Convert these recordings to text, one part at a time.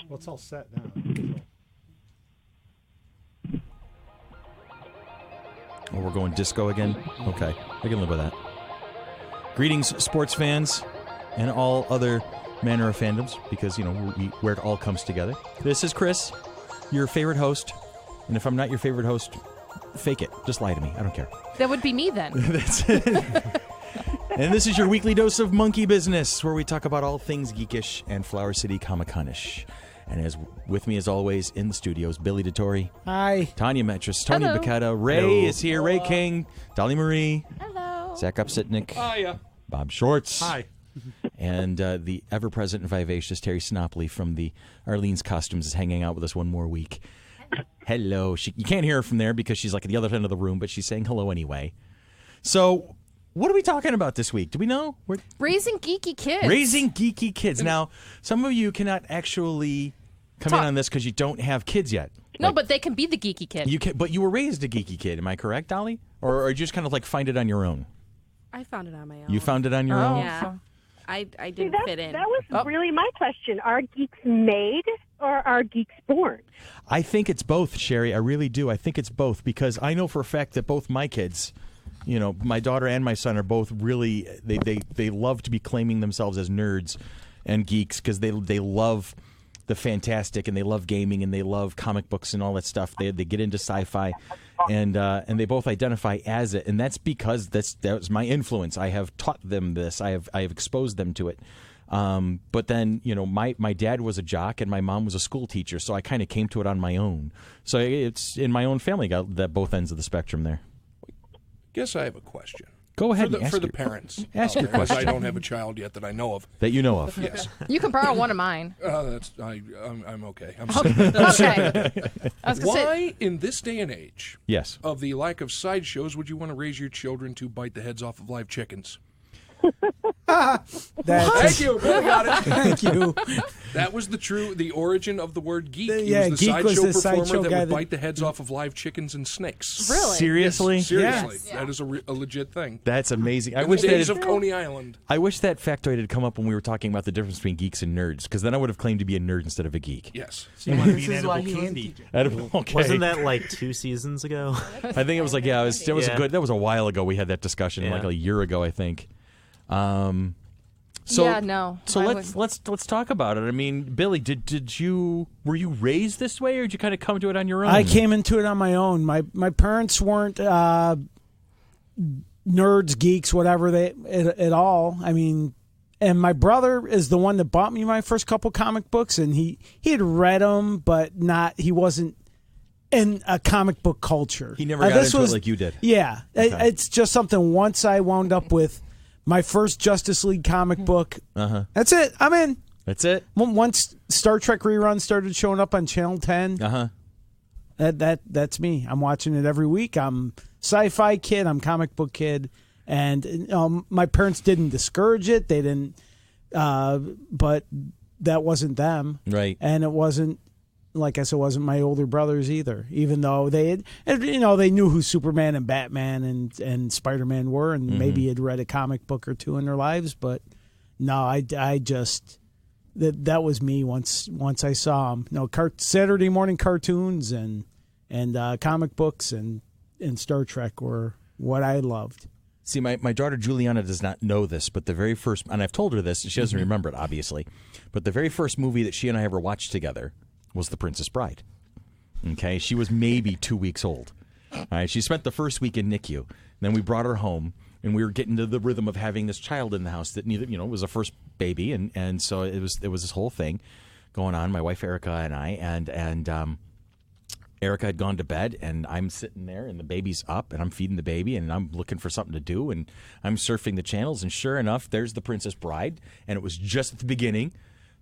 Well, it's all set now. Oh, we're going disco again? Okay, I can live with that. Greetings, sports fans, and all other manner of fandoms, because, where it all comes together. This is Chris, your favorite host, and if I'm not your favorite host, fake it. Just lie to me. I don't care. That would be me then. That's it. And this is your weekly dose of monkey business, where we talk about all things geekish and Flower City Comic-Con-ish. And as with me, as always, in the studios, Billy DeTore. Hi. Tanya Metris, Tony Hello. Bacchetta, Ray is here, Ray King, Dolly Marie. Hello. Zach Upsitnik. Hiya. Bob Shorts. Hi. And the ever-present and vivacious Terry Snopley from the Arlene's Costumes is hanging out with us one more week. Hello. You can't hear her from there because she's like at the other end of the room, but she's saying hello anyway. So, what are we talking about this week? Do we know? Raising geeky kids. Raising geeky kids. Now, some of you cannot actually come in on this because you don't have kids yet. No, but they can be the geeky kid. You can, but you were raised a geeky kid. Am I correct, Dolly? Or you just kind of like find it on your own? I found it on my own. You found it on your own? Yeah. I didn't fit in. That was really my question. Are geeks made or are geeks born? I think it's both, Sherry. I really do. I think it's both because I know for a fact that both my kids, my daughter and my son are both really, they love to be claiming themselves as nerds and geeks because they love the fantastic and they love gaming and they love comic books and all that stuff. They get into sci-fi and they both identify as it, and that's because that was my influence. I have taught them this. I have exposed them to it. But then my dad was a jock and my mom was a school teacher, so I kind of came to it on my own. So it's in my own family, got that both ends of the spectrum there. Guess I have a question. Go ahead For the parents. Ask your question. I don't have a child yet that I know of. That you know of. Yes. You can borrow one of mine. I'm okay. I'm sorry. Okay. I was gonna say, Why, in this day and age, Yes. of the lack of sideshows, would you want to raise your children to bite the heads off of live chickens? Thank you. Billy got it. Thank you. That was the origin of the word geek. Yeah, he was the geek was sideshow the performer sideshow that guy would that- bite the heads off of live chickens and snakes. really? Seriously? Yes, seriously. Yes. That is a legit thing. That's amazing. In the days of Coney Island. I wish that factoid had come up when we were talking about the difference between geeks and nerds, because then I would have claimed to be a nerd instead of a geek. Yes. So you want to be This an is why edible he was candy. Okay. Wasn't that like 2 seasons ago? I think it was like, yeah, it was Yeah. that was a while ago we had that discussion, Yeah. like a year ago, I think. yeah, no. So I let's talk about it. I mean, Billy, were you raised this way, or did you kind of come to it on your own? I came into it on my own. My parents weren't nerds, geeks, whatever at all. I mean, and my brother is the one that bought me my first couple comic books, and he had read them, but he wasn't in a comic book culture. He never got into it like you did. Yeah, Okay. it's just something. Once I wound up with my first Justice League comic book, that's it. I'm in. That's it. Once Star Trek reruns started showing up on Channel 10, that's me. I'm watching it every week. I'm sci-fi kid. I'm comic book kid. And my parents didn't discourage it. They didn't, but that wasn't them. Right. And it wasn't, like I said, wasn't my older brothers either, even though they had, they knew who Superman and Batman and Spider-Man were, and maybe had read a comic book or two in their lives. But no, I just, that was me once I saw them. Saturday morning cartoons and comic books and Star Trek were what I loved. See, my daughter Juliana does not know this, but the very first, and I've told her this, she doesn't remember it, obviously, but the very first movie that she and I ever watched together was The Princess Bride. Okay, she was maybe 2 weeks old. All right, she spent the first week in NICU. Then we brought her home, and we were getting to the rhythm of having this child in the house that neither, was a first baby, and so it was this whole thing going on. My wife Erica and I, and Erica had gone to bed, and I'm sitting there, and the baby's up, and I'm feeding the baby, and I'm looking for something to do, and I'm surfing the channels, and sure enough, there's The Princess Bride, and it was just at the beginning.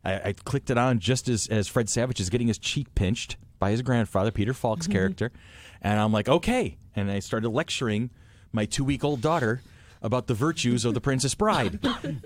I clicked it on just as Fred Savage is getting his cheek pinched by his grandfather, Peter Falk's character, and I'm like, okay, and I started lecturing my 2-week-old daughter about the virtues of The Princess Bride,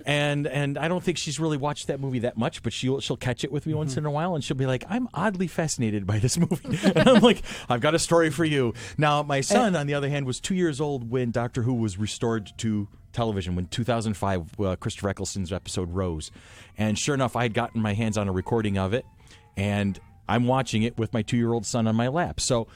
and I don't think she's really watched that movie that much, but she'll catch it with me once in a while, and she'll be like, I'm oddly fascinated by this movie. And I'm like, I've got a story for you. Now, my son, on the other hand, was 2 years old when Doctor Who was restored to television, when 2005 Christopher Eccleston's episode Rose, and sure enough, I had gotten my hands on a recording of it. and I'm watching it with my 2-year-old son on my lap. So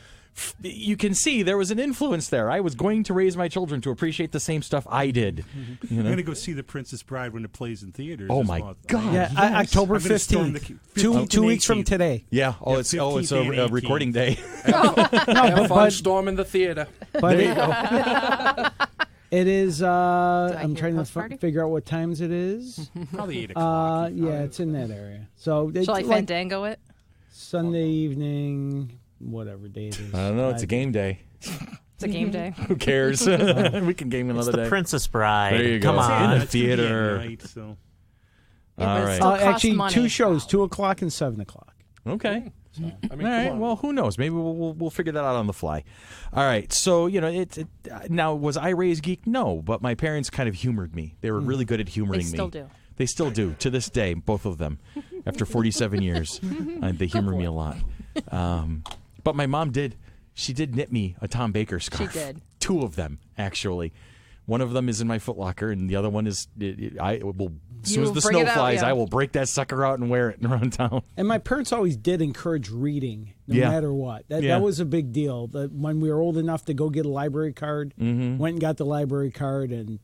you can see there was an influence there. I was going to raise my children to appreciate the same stuff I did. I'm going to go see The Princess Bride when it plays in theaters. Oh my God! Yeah, October 15th. Two weeks from today. Yeah. Oh, it's a recording day. Have fun storming the theater. But it is. I'm trying to figure out what times it is. Probably 8 o'clock. Yeah, it's in that area. So Shall I fandango it? Sunday evening, whatever day it is. I don't know. It's a game day. It's a game day. Who cares? We can game another It's the day. Princess Bride. There you go. Come on. In the theater. Night, so. All right. Still costs Actually, money. 2 shows, 2 o'clock and 7 o'clock. Okay. I mean, All come right. on. Well, who knows? Maybe we'll figure that out on the fly. All right. So now was I raised geek? No, but my parents kind of humored me. They were really good at humoring me. They still do. They still do to this day. Both of them, after 47 years, they humor me a lot. But my mom did. She did knit me a Tom Baker scarf. She did. 2 of them actually. One of them is in my Foot Locker, and the other one is I will. As soon as the bring snow it out, flies, yeah. I will break that sucker out and wear it around town. And my parents always did encourage reading, no Yeah. matter what. That was a big deal. That when we were old enough to go get a library card, went and got the library card, and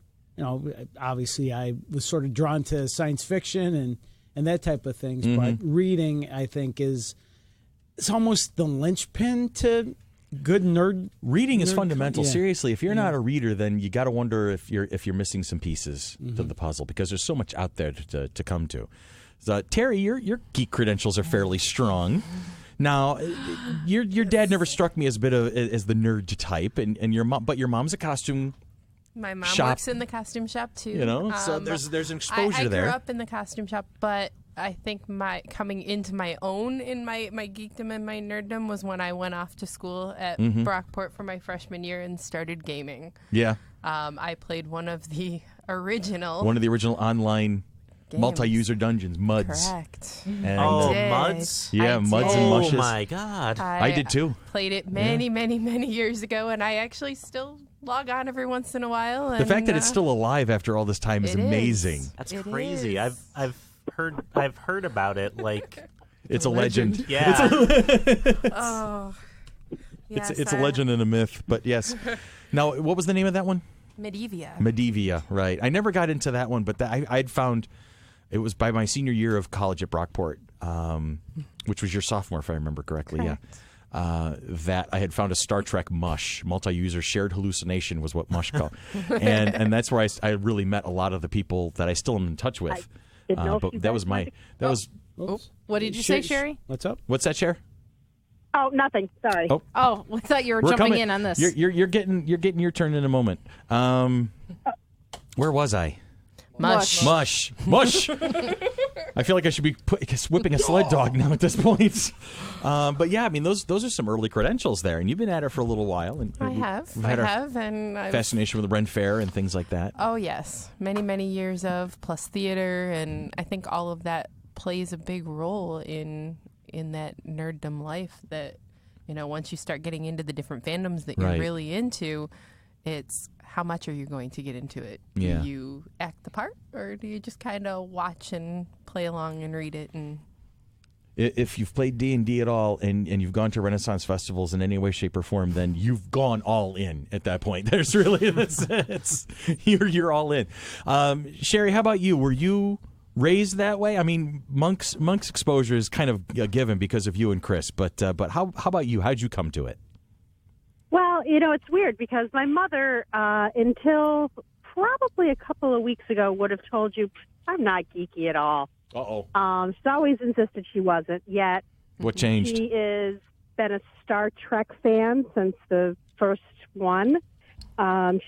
obviously I was sort of drawn to science fiction and that type of things. But reading, I think, it's almost the linchpin to good nerd. Reading is fundamental. Yeah. Seriously, if you're not a reader, then you got to wonder if you're missing some pieces to the puzzle, because there's so much out there to come to. So, Terry, your geek credentials are fairly strong. Now, your dad never struck me as as the nerd type, and your mom's a costume. My mom shop. works in the costume shop too. So there's an exposure I there. grew up in the costume shop, but I think my coming into my own in my geekdom and my nerddom was when I went off to school at Brockport for my freshman year and started gaming. Yeah, I played one of the original online games. multi-user dungeons, MUDs. Correct. And, Muds? yeah, I MUDs did. and Oh, mushes. my God. I did too. Played it many years ago, and I actually still log on every once in a while. And, The fact that it's still alive after all this time is it amazing. That's It crazy. is. I've heard about it. Like, It's a legend. yeah. Oh, yes, It's a legend and a myth, but yes. Now, what was the name of that one? Medivia. Medivia, right. I never got into that one, but I'd found it was by my senior year of college at Brockport, which was your sophomore, if I remember correctly. Correct. Yeah. That I had found a Star Trek mush, multi-user shared hallucination was what mush called. and that's where I really met a lot of the people that I still am in touch with. didn't know if But you that guys was my, wanted- that was, What did you say, Sherry? What's up? what's that, Cher? Oh, nothing. Sorry. Oh. Oh, I thought you were We're jumping coming. in on this. You're getting your turn in a moment. Where was I? Mush. Mush. I feel like I should be whipping a sled dog now at this point. But yeah, I mean those are some early credentials there, and you've been at it for a little while. And I have, we've had our and I've, fascination with the Ren Fair and things like that. oh yes, many years of plus theater, and I think all of that plays a big role in that nerddom life. That once you start getting into the different fandoms that you're Right. really into, it's how much are you going to get into it? Yeah. Do you act the part, or do you just kind of watch and play along and read it? And If you've played D&D at all and you've gone to Renaissance festivals in any way, shape, or form, then you've gone all in at that point. There's really you're all in. Sherry, how about you? Were you raised that way? I mean, Monk's exposure is kind of a given because of you and Chris, but how about you? How'd you come to it? Well, it's weird because my mother, until probably a couple of weeks ago, would have told you I'm not geeky at all. Uh-oh. She's always insisted she wasn't. Yet What changed? she has been a Star Trek fan since the first one.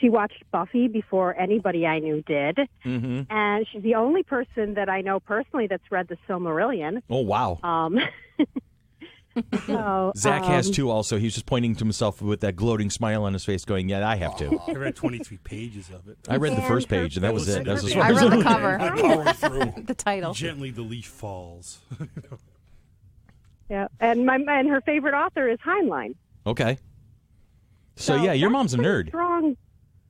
She watched Buffy before anybody I knew did. Mm-hmm. And she's the only person that I know personally that's read the Silmarillion. Oh, wow. So, Zach has too also. He's just pointing to himself with that gloating smile on his face going, yeah, I have to. I read 23 pages of it. I read the first page, and that was it. That was as far I as read the went. cover, I powered through. the title. Gently the leaf falls. yeah, and her favorite author is Heinlein. Okay. So, yeah, your that's mom's a pretty nerd. Strong.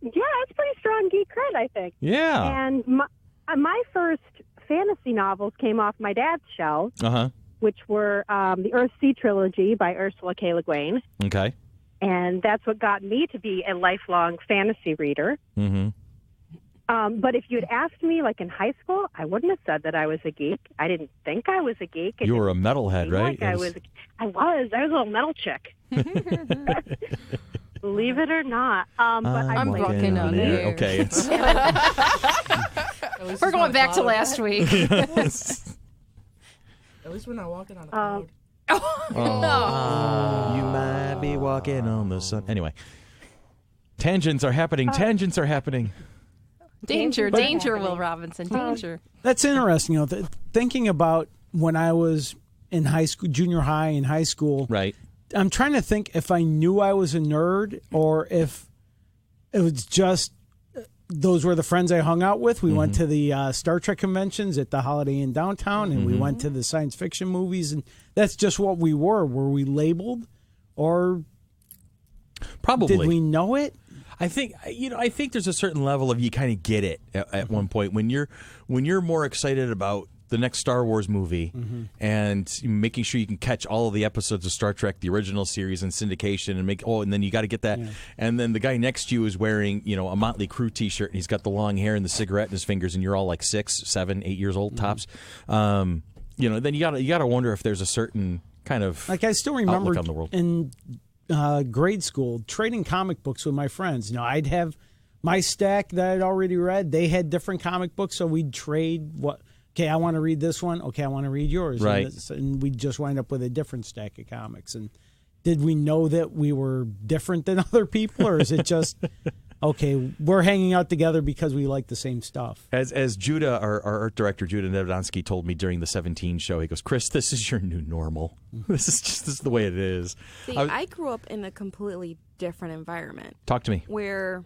Yeah, it's pretty strong geek cred, I think. Yeah. And my first fantasy novels came off my dad's shelf. Uh-huh. which were the Earthsea trilogy by Ursula K. Le Guin. Okay. And that's what got me to be a lifelong fantasy reader. Mm-hmm. But if you'd asked me, like in high school, I wouldn't have said that I was a geek. I didn't think I was a geek. You were a metalhead, right? Like I was a little metal chick. Believe it or not. But I'm walking on air. Okay. We're going back to last week. At least we're not walking on a cloud. You might be walking on the sun. Anyway, tangents are happening. Tangents are happening. Danger, danger, Will Robinson, danger. That's interesting. Thinking about when I was in high school, junior high and high school. Right. I'm trying to think if I knew I was a nerd or if it was just those were the friends I hung out with. We went to the Star Trek conventions at the Holiday Inn downtown, and we went to the science fiction movies, and that's just what we were. Were we labeled, or probably did we know it? I think there's a certain level of you kind of get it at one point when you're more excited about the next Star Wars movie and making sure you can catch all of the episodes of Star Trek, the original series and syndication, and then you got to get that. Yeah. And then the guy next to you is wearing, a Motley Crue T-shirt, and he's got the long hair and the cigarette in his fingers, and you're all like 6, 7, 8 years old tops. Then you gotta wonder if there's a certain kind of I still remember on the world. In grade school trading comic books with my friends. I'd have my stack that I'd already read. They had different comic books, so we'd trade what. Okay, I want to read this one. Okay, I want to read yours. Right. And we just wind up with a different stack of comics. And did we know that we were different than other people, or is it just, okay, we're hanging out together because we like the same stuff? As Judah, our art director, Judah Nevdonsky, told me during the 17 show, he goes, Chris, this is your new normal. This is the way it is. See, I grew up in a completely different environment. Talk to me. Where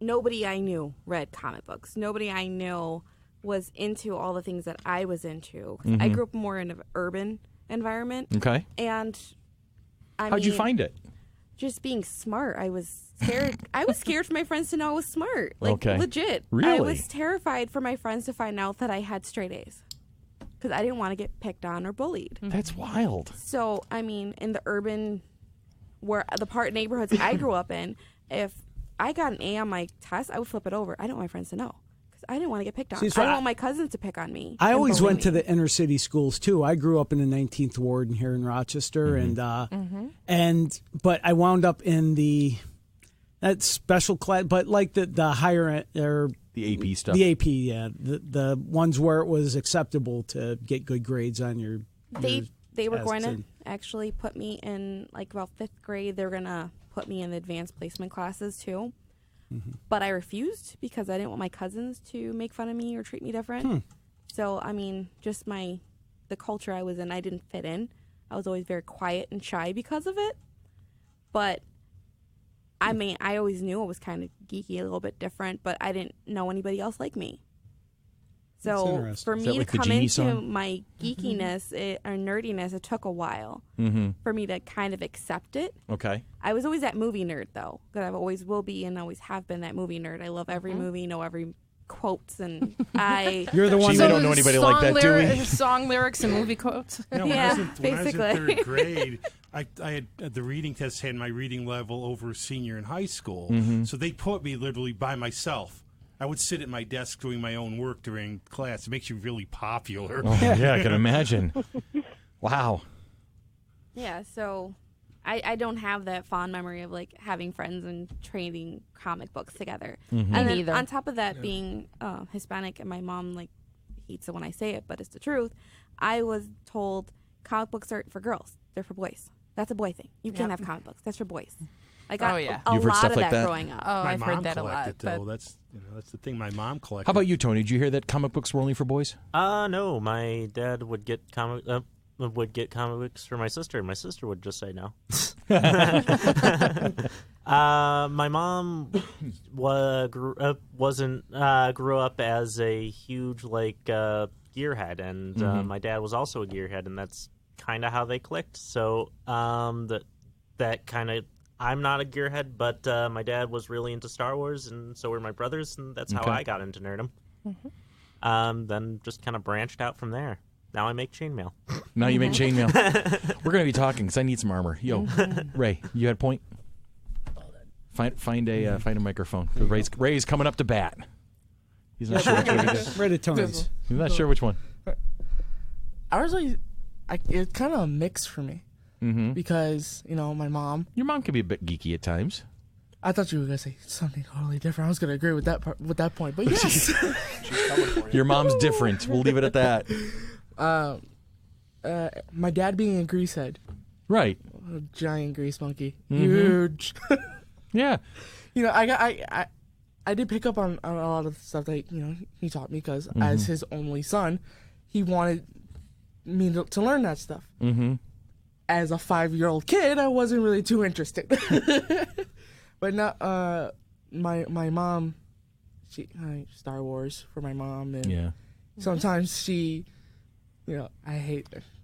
nobody I knew read comic books. Nobody I knew was into all the things that I was into. I grew up more in an urban environment. Okay. And how'd you find it? Just being smart. I was scared. I was scared for my friends to know I was smart. Legit. Really? I was terrified for my friends to find out that I had straight A's. Because I didn't want to get picked on or bullied. That's wild. So, in the urban, neighborhoods I grew up in, if I got an A on my test, I would flip it over. I didn't want my friends to know. I didn't want to get picked on. I didn't want my cousins to pick on me. I always went to the inner city schools too. I grew up in the 19th ward and here in Rochester, but I wound up in that special class, but like the higher end or the AP stuff. The AP, yeah, the ones where it was acceptable to get good grades on your. They were going to actually put me in about 5th grade. They were going to put me in advanced placement classes too. But I refused because I didn't want my cousins to make fun of me or treat me different. So, just the culture I was in, I didn't fit in. I was always very quiet and shy because of it. But, I always knew I was kind of geeky, a little bit different, but I didn't know anybody else like me. So, for me to come into my geekiness or nerdiness, it took a while for me to kind of accept it. Okay. I was always that movie nerd, though, because I always will be and always have been that movie nerd. I love every movie, know every quotes, and You're the one. We don't know anybody like that, do we? Song lyrics and movie quotes. No, basically. When I was in 3rd grade, I had the reading test had my reading level over a senior in high school, so they put me literally by myself. I would sit at my desk doing my own work during class. It makes you really popular. Oh, yeah, I can imagine. Wow. Yeah, so I don't have that fond memory of having friends and trading comic books together. And then on top of that, being Hispanic, and my mom hates it when I say it, but it's the truth. I was told comic books are for girls; they're for boys. That's a boy thing. You can't have comic books. That's for boys. I got a You've heard lot stuff of like that growing up. Oh, my I've mom heard that a collected, lot. though. That's the thing my mom collected. How about you, Tony? Did you hear that comic books were only for boys? No. My dad would get comic books for my sister, and my sister would just say no. My mom grew up as a huge gearhead, and my dad was also a gearhead, and that's kind of how they clicked. So that kind of. I'm not a gearhead, but my dad was really into Star Wars, and so were my brothers, and that's how I got into nerdom. Then just kind of branched out from there. Now I make chainmail. Now you make chainmail. We're going to be talking because I need some armor. Yo, Ray, you had a point? Find a microphone. Ray's coming up to bat. He's not sure which one he does. Read it, Tony's. He's not sure which one. It's kind of a mix for me because my mom. Your mom can be a bit geeky at times. I thought you were gonna say something totally different. I was gonna agree with that point, but yes. Your mom's different. We'll leave it at that. My dad being a grease head. Right. A giant grease monkey. Huge. Yeah. I did pick up on a lot of the stuff that he taught me because as his only son, he wanted me to learn that stuff. As a 5-year-old kid, I wasn't really too interested. But now, my mom, Star Wars for my mom, and sometimes she,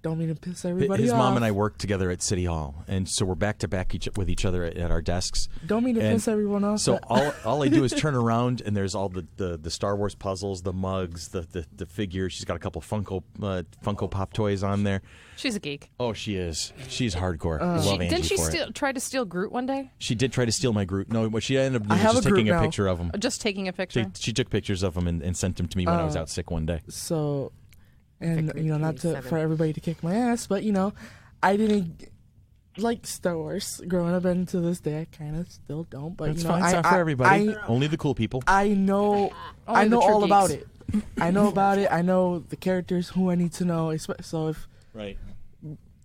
don't mean to piss everybody off. His mom and I work together at City Hall, and so we're back to back with each other at our desks. Don't mean to piss everyone off. So all I do is turn around, and there's all the Star Wars puzzles, the mugs, the figures. She's got a couple Funko Pop toys on there. She's a geek. Oh, she is. She's hardcore. I love Angie Didn't she for it. try to steal Groot one day? She did try to steal my Groot. No, what she ended up doing was just taking a picture of him. Just taking a picture? She took pictures of him and sent them to me when I was out sick one day. So, and not for everybody to kick my ass, but I didn't like Star Wars growing up, and to this day I kind of still don't. But it's fine. It's not for everybody. Only the cool people. I know all about it. I know about it. I know the characters who I need to know. So if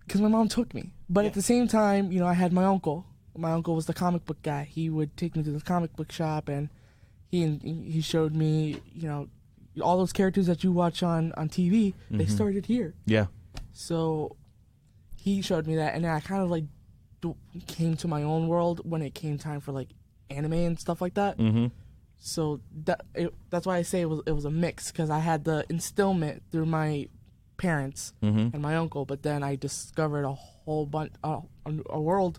because my mom took me, but at the same time, I had my uncle. My uncle was the comic book guy. He would take me to the comic book shop, and he showed me, all those characters that you watch on TV. They started here. Yeah. So he showed me that, and then I kind of came to my own world when it came time for anime and stuff like that. So that's why I say it was a mix, because I had the instillment through my parents and my uncle, but then I discovered a whole bunch, a world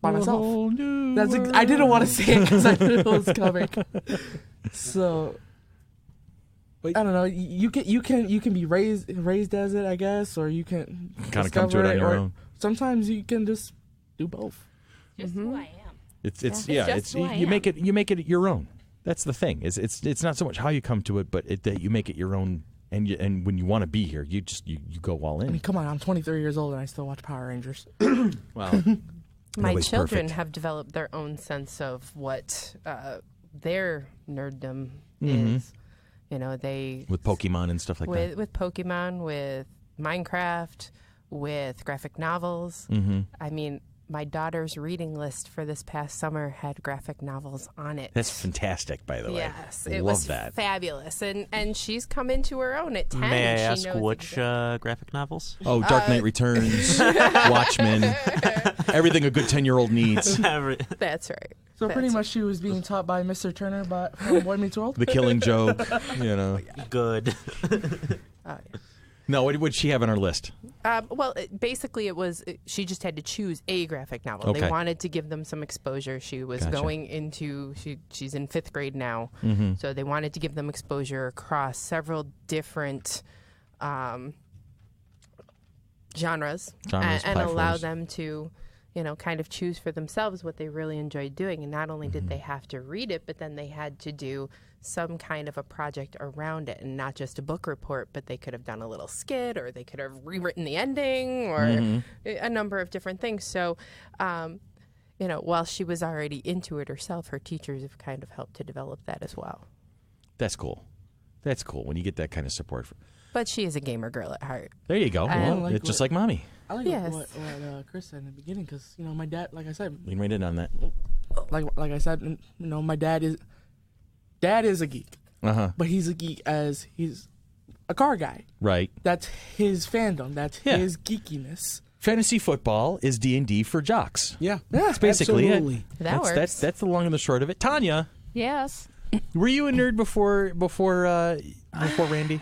by myself. I didn't want to say it because I knew it was coming. So I don't know. You can be raised as it, I guess, or you can kind of come to it on your own. Sometimes you can just do both. Just who I am. You make it your own. That's the thing. It's not so much how you come to it, but that you make it your own. And when you want to be here, you go all in. I mean, come on, I'm 23 years old and I still watch Power Rangers. Well, my children have developed their own sense of what their nerddom is. They with Pokemon and stuff like that. With Pokemon, with Minecraft, with graphic novels. I mean, my daughter's reading list for this past summer had graphic novels on it. That's fantastic, by the way. Yes, I it love was that. Fabulous, and she's come into her own at 10. May I ask which graphic novels? Oh, Dark Knight Returns, Watchmen, everything a good 10-year-old needs. That's right. So pretty much she was being taught by Mr. Turner from Boy Meets World? The Killing Joke, Good. No, what would she have on her list? Basically, she just had to choose a graphic novel. Okay. They wanted to give them some exposure. She was going into, she's in 5th grade now, so they wanted to give them exposure across several different genres and allow them to, kind of choose for themselves what they really enjoyed doing. And not only did they have to read it, but then they had to do some kind of a project around it, and not just a book report, but they could have done a little skit, or they could have rewritten the ending, or a number of different things. So, while she was already into it herself, her teachers have kind of helped to develop that as well. That's cool. That's cool when you get that kind of support. But she is a gamer girl at heart. There you go. It's just like mommy. I like what Chris said in the beginning, because my dad, like I said, lean right in on that. Like I said, my dad is a geek, but he's a geek as he's a car guy. Right. That's his fandom. That's his geekiness. Fantasy football is D&D for jocks. Yeah, that's basically absolutely. It. That's the long and the short of it. Tanya. Yes. Were you a nerd before Randy?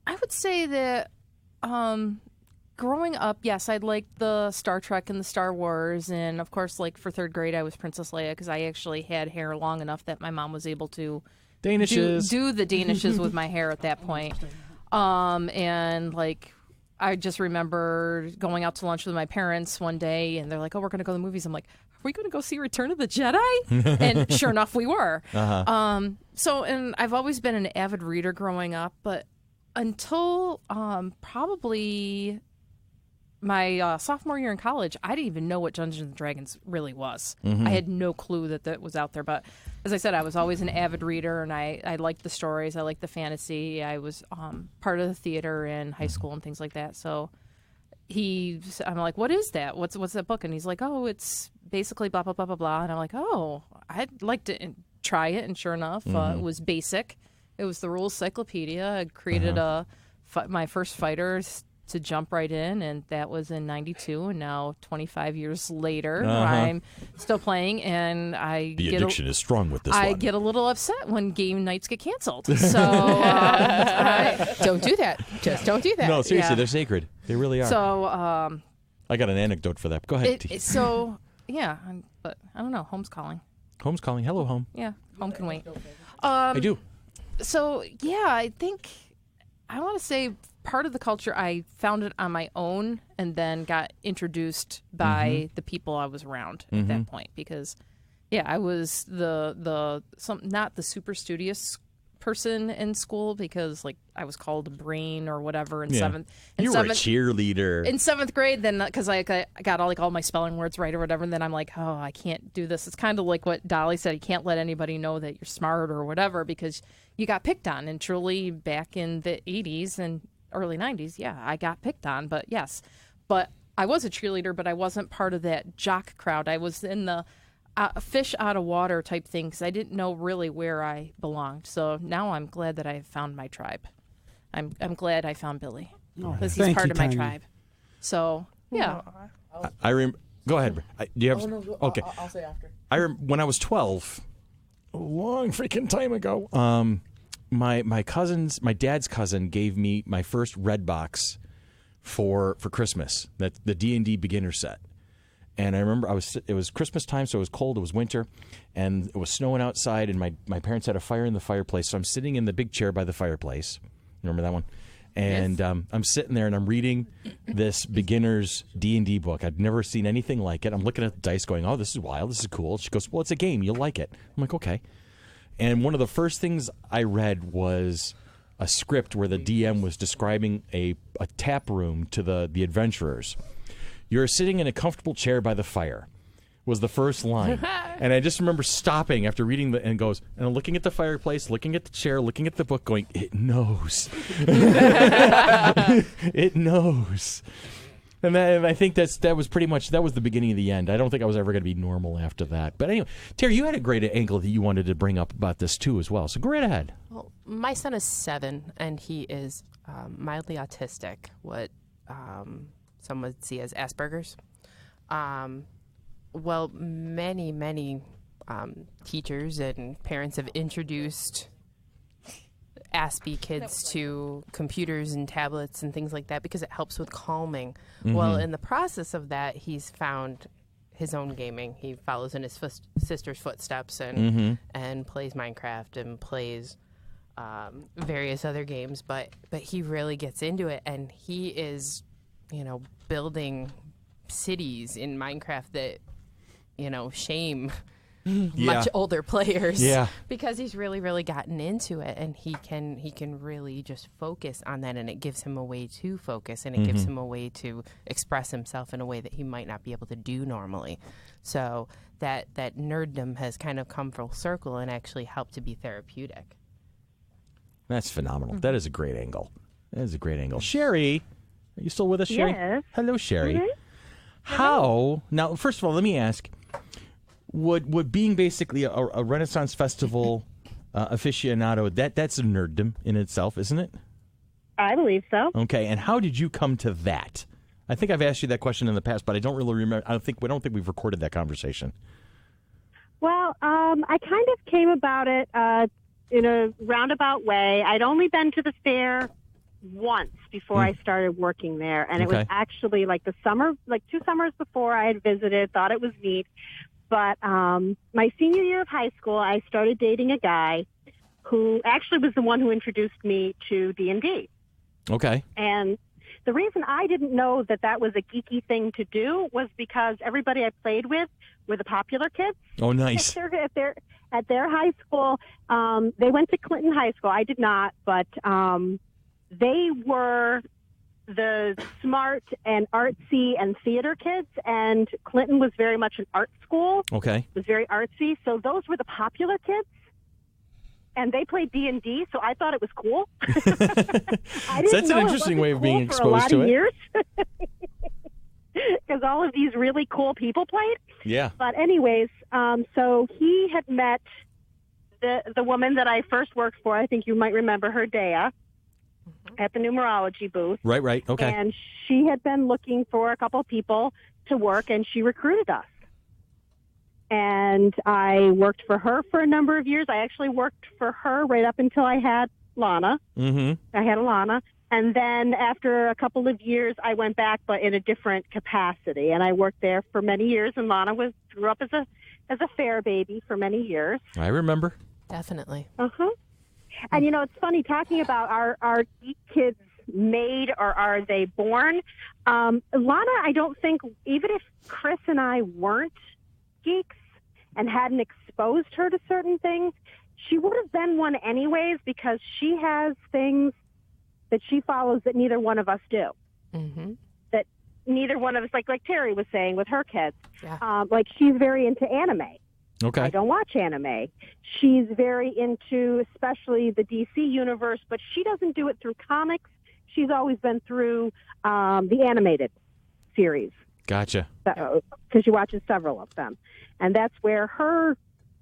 I would say that growing up, yes, I'd liked the Star Trek and the Star Wars, and of course, for 3rd grade, I was Princess Leia because I actually had hair long enough that my mom was able to Danishes. do the Danishes with my hair at that point. And like, I just remember going out to lunch with my parents one day, and they're like, "Oh, we're going to go to the movies." I'm like, "Are we going to go see Return of the Jedi?" And sure enough, we were. So, and I've always been an avid reader growing up, but until probably my sophomore year in college, I didn't even know what Dungeons and Dragons really was. I had no clue that was out there. But as I said, I was always an avid reader, and I liked the stories. I liked the fantasy. I was part of the theater in high school and things like that. So I'm like, "What is that? What's that book?" And he's like, "Oh, it's basically blah, blah, blah, blah, blah." And I'm like, "Oh, I'd like to try it." And sure enough, it was basic. It was the rules cyclopedia. I created my first fighter to jump right in, and that was in 92. And now 25 years later, I'm still playing, and the addiction is strong with this I one. get a little upset when game nights get canceled. So don't do that. Just don't do that. No, seriously, they're sacred. They really are. So I got an anecdote for that. Go ahead. But I don't know. Home's calling. Home's calling. Hello, home. Yeah, home can wait. I do. So yeah, I think I want to say part of the culture I found it on my own, and then got introduced by the people I was around at that point. Because I was not the super studious person in school, because like I was called a brain or whatever in seventh. You were a cheerleader in seventh grade. Then because I got all my spelling words right or whatever, and then I'm like, oh, I can't do this. It's kind of like what Dolly said. You can't let anybody know that you're smart or whatever, because you got picked on. And truly, back in the 80s and early 90s, I got picked on. But yes, but I was a cheerleader, but I wasn't part of that jock crowd. I was in the fish out of water type thing, because I didn't know really where I belonged. So now I'm glad that I found my tribe. I'm glad I found Billy, because he's part of my tribe. So yeah. Go ahead. Do you have? Okay. I'll say after. When I was 12, a long freaking time ago. My dad's cousin gave me my first red box for Christmas. That the D&D beginner set. And I remember it was Christmas time, so it was cold, it was winter, and it was snowing outside, and my parents had a fire in the fireplace, so I'm sitting in the big chair by the fireplace. Remember that one? And yes. I'm sitting there, and I'm reading this beginner's D&D book. I'd never seen anything like it. I'm looking at the dice going, oh, this is wild, this is cool. She goes, well, it's a game, you'll like it. I'm like, okay. And one of the first things I read was a script where the DM was describing a tap room to the adventurers. You're sitting in a comfortable chair by the fire, was the first line. And I just remember stopping after reading and I'm looking at the fireplace, looking at the chair, looking at the book, going, it knows. It knows. And I think that was the beginning of the end. I don't think I was ever going to be normal after that. But anyway, Terry, you had a great angle that you wanted to bring up about this too as well. So go right ahead. Well, my son is 7, and he is mildly autistic. What some would see as Asperger's. Well, many teachers and parents have introduced Aspie kids to computers and tablets and things like that because it helps with calming. Well, in the process of that, he's found his own gaming. He follows in his sister's footsteps and plays Minecraft and plays various other games, but he really gets into it, and he is building cities in Minecraft that, shame much older players. Yeah. Because he's really, really gotten into it, and he can really just focus on that, and it gives him a way to focus, and it gives him a way to express himself in a way that he might not be able to do normally. So that nerddom has kind of come full circle and actually helped to be therapeutic. That's phenomenal. That is a great angle. Sherry, are you still with us, Sherry? Yes. Hello, Sherry. How? Now, first of all, let me ask, would being basically a Renaissance Festival aficionado, that's a nerddom in itself, isn't it? I believe so. Okay, and how did you come to that? I think I've asked you that question in the past, but I don't really remember. I don't think we've recorded that conversation. Well, I kind of came about it in a roundabout way. I'd only been to the fair once before I started working there, and it was actually like 2 summers before I had visited, thought it was neat. But my senior year of high school, I started dating a guy who actually was the one who introduced me to D&D. Okay. And the reason I didn't know that was a geeky thing to do was because everybody I played with were the popular kids. Oh, nice. At their high school, they went to Clinton High School. I did not, but they were the smart and artsy and theater kids, and Clinton was very much an art school. Okay. It was very artsy, so those were the popular kids. And they played D&D, so I thought it was cool. That's an interesting way of being exposed to it. Because all of these really cool people played. Yeah. But anyways, so he had met the woman that I first worked for. I think you might remember her, Dea, at the numerology booth. Right. Okay. And she had been looking for a couple people to work, and she recruited us. And I worked for her for a number of years. I actually worked for her right up until I had Lana. Mm-hmm. I had Alana. And then after a couple of years, I went back, but in a different capacity. And I worked there for many years. And Lana grew up as a fair baby for many years. I remember. Definitely. Uh-huh. And, it's funny talking about are geek kids made or are they born? Lana, I don't think, even if Chris and I weren't geeks and hadn't exposed her to certain things, she would have been one anyways because she has things that she follows that neither one of us do. Mm-hmm. That neither one of us, like Terry was saying with her kids, Yeah. like she's very into anime. Okay. I don't watch anime. She's very into especially the DC universe, but she doesn't do it through comics. She's always been through the animated series. Gotcha. Because she watches several of them. And that's where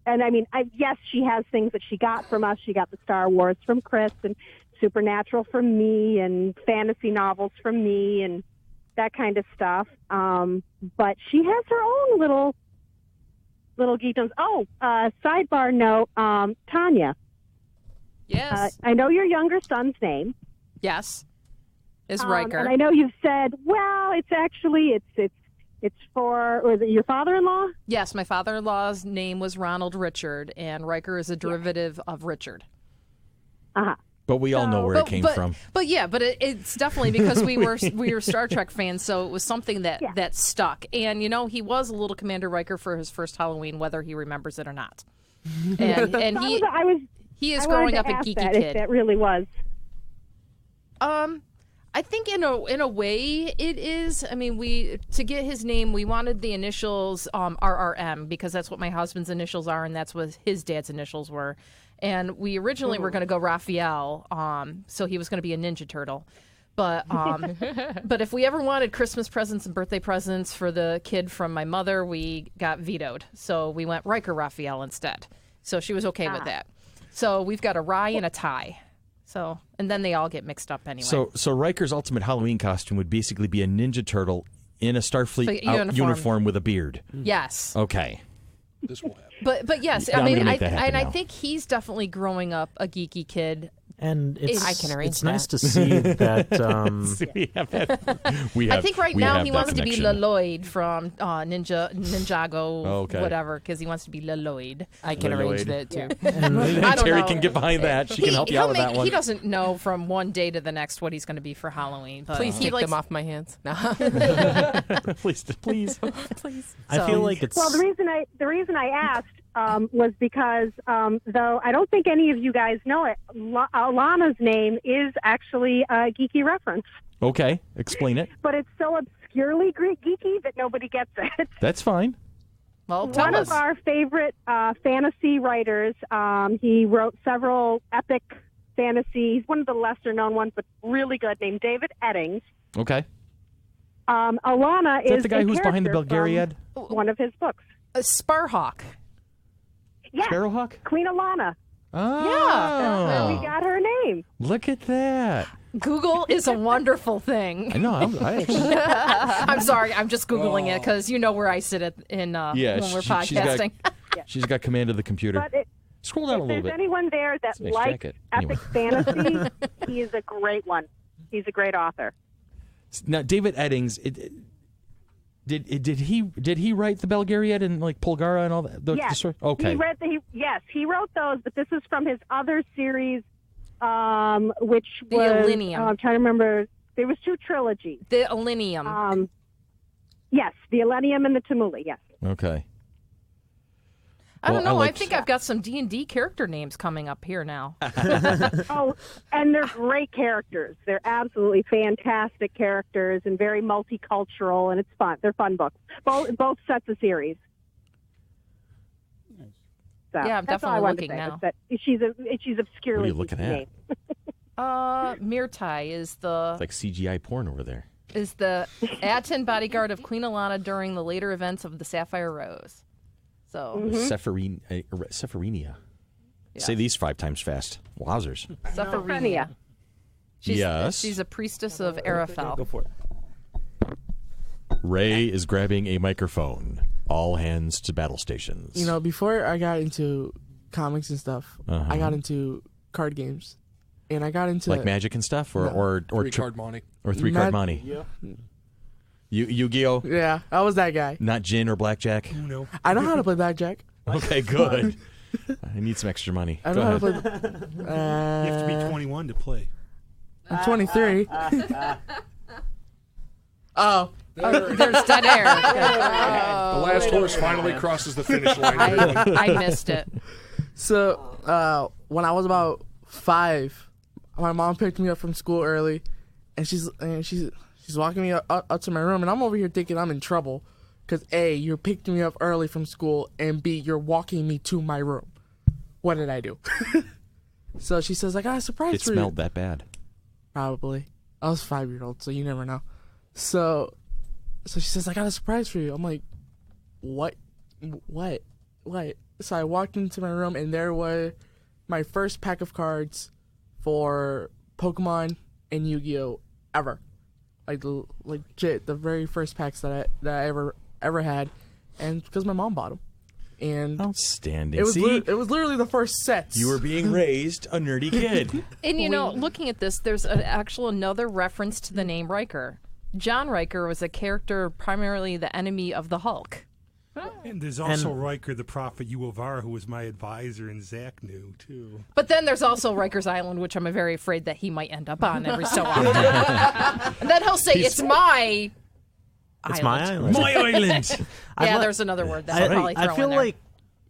yes, she has things that she got from us. She got the Star Wars from Chris and Supernatural from me and fantasy novels from me and that kind of stuff. But she has her own little geekdoms. Oh, sidebar note, Tanya. Yes. I know your younger son's name. Yes. Is Riker. And I know you've said, well, it's actually, it's for, was it your father-in-law? Yes, my father-in-law's name was Ronald Richard, and Riker is a derivative of Richard. Uh-huh. But we all know where it came from. But it's definitely because we were Star Trek fans, so it was something that stuck. And he was a little Commander Riker for his first Halloween, whether he remembers it or not. And he is growing up a geeky kid. If that really was. I think in a way it is. I mean, to get his name, we wanted the initials RRM because that's what my husband's initials are, and that's what his dad's initials were. And we originally were going to go Raphael, so he was going to be a Ninja Turtle. But but if we ever wanted Christmas presents and birthday presents for the kid from my mother, we got vetoed. So we went Riker Raphael instead. So she was okay with that. So we've got a Rye and a tie. So, and then they all get mixed up anyway. So Riker's ultimate Halloween costume would basically be a Ninja Turtle in a Starfleet uniform with a beard. Yes. Okay. This will happen. But yes, Yeah, I mean, I think he's definitely growing up a geeky kid. And I can arrange it's that. nice to see that. I think right now he wants to be Lloyd from Ninjago, whatever, because he wants to be Lloyd. I can arrange that too. I don't Terry know. can get behind that. She can help you out with that one. He doesn't know from one day to the next what he's going to be for Halloween. But Please take them off my hands. No. Please. I feel like it's. Well, the reason I asked was because though I don't think any of you guys know it, Lana's name is actually a geeky reference. Okay, explain it. But it's so obscurely geeky that nobody gets it. That's fine. Well, tell One us. of our favorite fantasy writers, he wrote several epic fantasies. One of the lesser-known ones, but really good, named David Eddings. Okay. Alana Is that is the guy who's behind the character Belgariad? from one of his books. Sparhawk. Yes, Sparrowhawk? Queen Alana. Oh. Yeah. That's where we got her name. Look at that. Google is a wonderful thing. I know. I actually. I'm sorry. I'm just Googling it because you know where I sit when we're podcasting. She's got command of the computer. But Scroll down a little if bit. there's anyone there that Nice likes jacket. epic fantasy, he is a great one. He's a great author. Now, David Eddings, did he write the Belgariad and like Polgara and all that? Yes. Okay. He wrote those, but this is from his other series which The was Millennium. I'm trying to remember. There was 2 trilogies. The Millennium. Yes, the Millennium and the Tamuli. Yes. Okay. I don't know. I liked- think I've got some D&D character names coming up here now. Oh, and they're great characters. They're absolutely fantastic characters and very multicultural, and it's fun. They're fun books. Both sets of series. So, Yeah, I'm that's all I definitely wanted to looking say, now. was that she's obscurely What are you looking at? named. Myrtai is the It's like CGI porn over there. Aten bodyguard of Queen Alana during the later events of the Sapphire Rose. So Sephironia. Say these 5 times fast. Wowzers. Sephironia. Yes. She's a priestess of Arafel. Go for it. Ray is grabbing a microphone. All hands to battle stations. You know, before I got into comics and stuff, I got into card games, and I got into like Magic and stuff, or 3-card Monte. or 3-card Monte. Yeah. Yu-Gi-Oh. Yeah, I was that guy. Not gin or blackjack. No. I know how to play blackjack. Okay, good. I need some extra money. I Go know how ahead. to play. You have to be 21 to play. I'm 23. Oh. There's dead air. The last horse finally crosses the finish line. I missed it. So when I was about 5, my mom picked me up from school early, and she's walking me up to my room, and I'm over here thinking I'm in trouble because A, you're picking me up early from school, and B, you're walking me to my room. What did I do? So she says, I got a surprise It for you. smelled that bad. Probably. I was 5-year-old, so you never know. So she says, I got a surprise for you. I'm like, what? So I walked into my room, and there were my first pack of cards for Pokemon and Yu-Gi-Oh! Ever. Like legit, the very first packs that I ever had, and because my mom bought them. And outstanding. It was See? it was literally the first sets. You were being raised a nerdy kid. And you know, looking at this, there's another reference to the name Riker. John Riker was a character primarily the enemy of the Hulk. And there's also Riker, the prophet Uovar, who was my advisor, and Zach knew, too. But then there's also Riker's Island, which I'm very afraid that he might end up on every so often. And then he'll say, it's my It's island. my island. My island. Yeah, there's another word that I'll probably throw I feel in there. like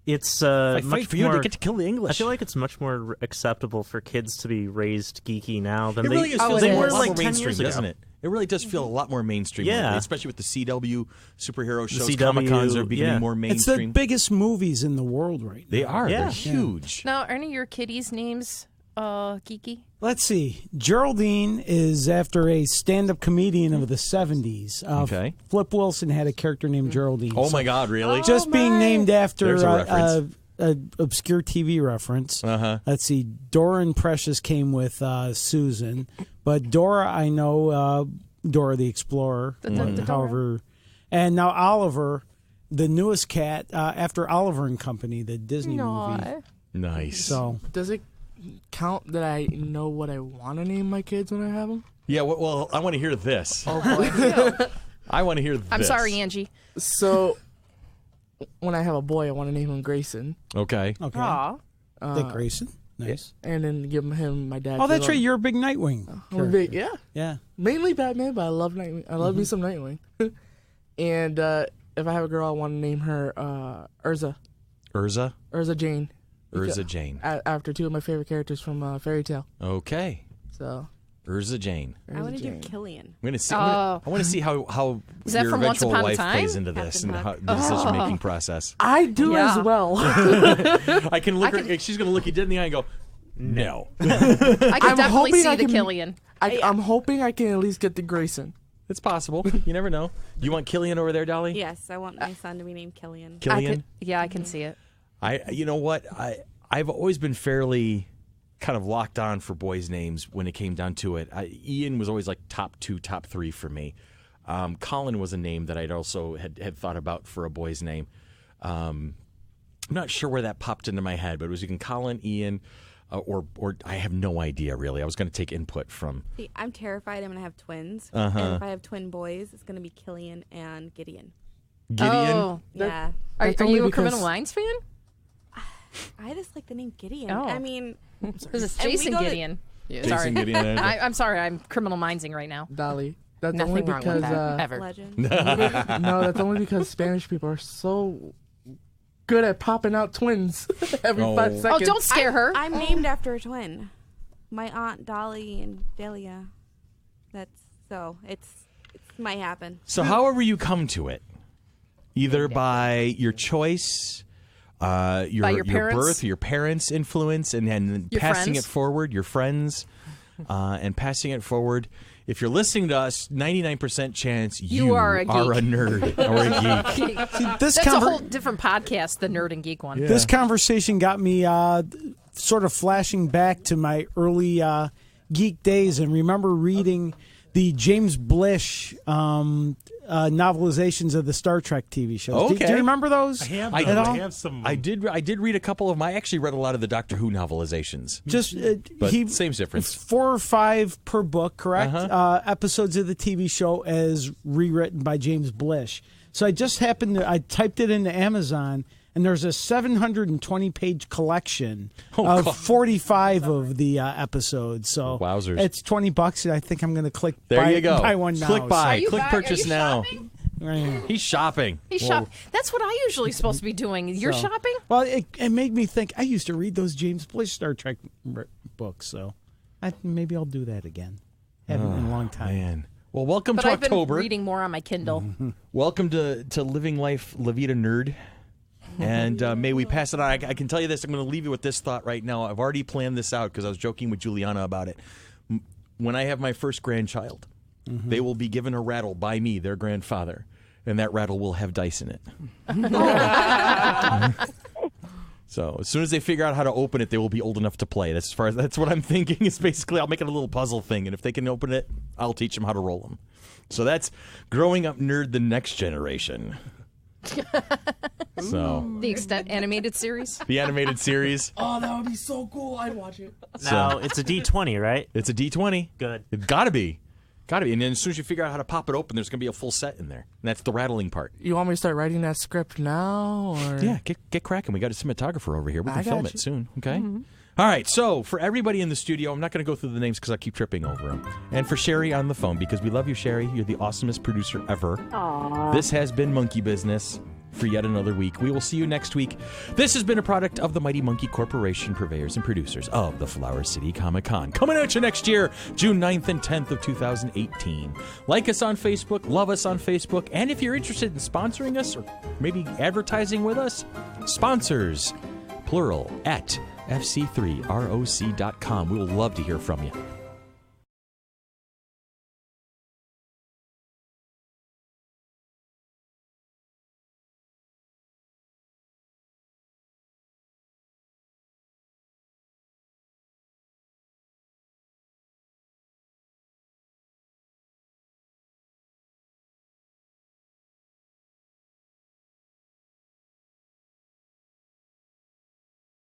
it's I much fight for you more, to get to kill the English. I feel like it's much more acceptable for kids to be raised geeky now than It really is. Oh, Feels it like is. more Like like 10 mainstream, years ago. doesn't it? It really does feel a lot more mainstream. Yeah. lately, especially with the CW superhero shows. CW, Comic-Cons are becoming yeah. more It's the mainstream. biggest movies in the world right now. They are. Yeah. They're huge. Now, are any of your kiddies' names geeky? Let's see. Geraldine is after a stand-up comedian of the 70s. Okay. Flip Wilson had a character named Geraldine. Oh my God! Really? Just being named after There's a reference. an obscure TV reference. Uh-huh. Let's see. Dora and Precious came with Susan, but Dora, I know Dora the Explorer. However, and now Oliver, the newest cat after Oliver and Company, the Disney movie. Nice. So Does it count that I know what I want to name my kids when I have them? Yeah. Well, I want to hear this. Oh boy. I want to hear this. I'm sorry, Angie. So when I have a boy, I want to name him Grayson, Okay. okay. Aw. Dick Grayson. Nice. and then give him my dad. Oh, that's right. You're a big Nightwing. I'm a big, yeah. Yeah. Mainly Batman, but I love Nightwing. I love me some Nightwing. And if I have a girl, I want to name her Urza. Urza Jane. Urza Jane. After 2 of my favorite characters from Fairy Tale. Okay. So Urza Jane. I want to do Jane. Killian. I'm gonna see. Oh. I want to see how Is that your from Once eventual Upon a wife Time? plays into this Captain and how, Hook. the decision-making process. I do Yeah. as well. I can look. She's gonna look you dead in the eye and go, "No." I can I'm definitely hoping see I the can- Killian. I'm hoping I can at least get the Grayson. It's possible. You never know. You want Killian over there, Dolly? Yes, I want my son to be named Killian. Killian. Yeah, I can see it. You know what? I've always been fairly kind of locked on for boys' names when it came down to it. Ian was always like top 2, top 3 for me. Colin was a name that I'd also had thought about for a boy's name. I'm not sure where that popped into my head, but it was either Colin, Ian, or I have no idea really. I was going to take input from. See, I'm terrified I'm going to have twins. Uh-huh. And if I have twin boys, it's going to be Killian and Gideon. Gideon. Oh. Yeah. Are That's you only a because- Criminal Minds fan? I just like the name Gideon. Oh. I mean, This is Jason Gideon. Jason Gideon. I'm sorry. I'm criminal mindsing right now. Dolly. That's Nothing only wrong because with that, ever. legend. no, that's only because Spanish people are so good at popping out twins every 5 seconds. Oh, don't scare her. I'm named after a twin. My aunt Dolly and Delia. It's might happen. So however you come to it, either by your choice, your parents? birth, your parents' influence, and then Your passing friends? it forward, your friends, and passing it forward. If you're listening to us, 99% chance you are a geek. are a nerd or a geek. This That's a whole different podcast, the Nerd and Geek one. Yeah. This conversation got me sort of flashing back to my early geek days and remember reading the James Blish novelizations of the Star Trek TV shows. Okay. Do you remember those? I have at them. all? I have some. I did read a couple of them. I actually read a lot of the Doctor Who novelizations. Just But same difference. 4 or 5 per book, correct? Episodes of the TV show as rewritten by James Blish. So I just happened to, I typed it into Amazon, and there's a 720-page collection of 45 of the episodes. So Wowzers. it's $20, and I think I'm going to click There buy, you go. buy one now. Click buy. you Click buy- purchase are you now. shopping? Right. He's shopping. He's Well, shopping. That's what I usually supposed to be doing. You're So- shopping? Well, it made me think. I used to read those James Blish Star Trek books, so maybe I'll do that again. Haven't in a long time. Man. Well, welcome But to I've October. been reading more on my Kindle. Welcome to Living Life La Vida Nerd. And may we pass it on. I can tell you this. I'm going to leave you with this thought right now. I've already planned this out because I was joking with Juliana about it. When I have my first grandchild, they will be given a rattle by me, their grandfather, and that rattle will have dice in it. So as soon as they figure out how to open it, they will be old enough to play. That's what I'm thinking. Is basically I'll make it a little puzzle thing, and if they can open it, I'll teach them how to roll them. So that's Growing Up Nerd, the next generation. So The extent animated series. the animated series. Oh, that would be so cool. I'd watch it. Now, it's a D20, right? It's a D20. Good. It's gotta be. And then as soon as you figure out how to pop it open, there's gonna be a full set in there. And that's the rattling part. You want me to start writing that script now? Or? Yeah, get cracking. We got a cinematographer over here. We can I film got it you. soon. Okay. All right. So for everybody in the studio, I'm not going to go through the names because I keep tripping over them. And for Sherry on the phone, because we love you, Sherry. You're the awesomest producer ever. Aww. This has been Monkey Business for yet another week. We will see you next week. This has been a product of the Mighty Monkey Corporation, purveyors and producers of the Flower City Comic-Con. Coming at you next year, June 9th and 10th of 2018. Like us on Facebook, love us on Facebook, and if you're interested in sponsoring us or maybe advertising with us, sponsors, plural, at FC3ROC.com. We will love to hear from you.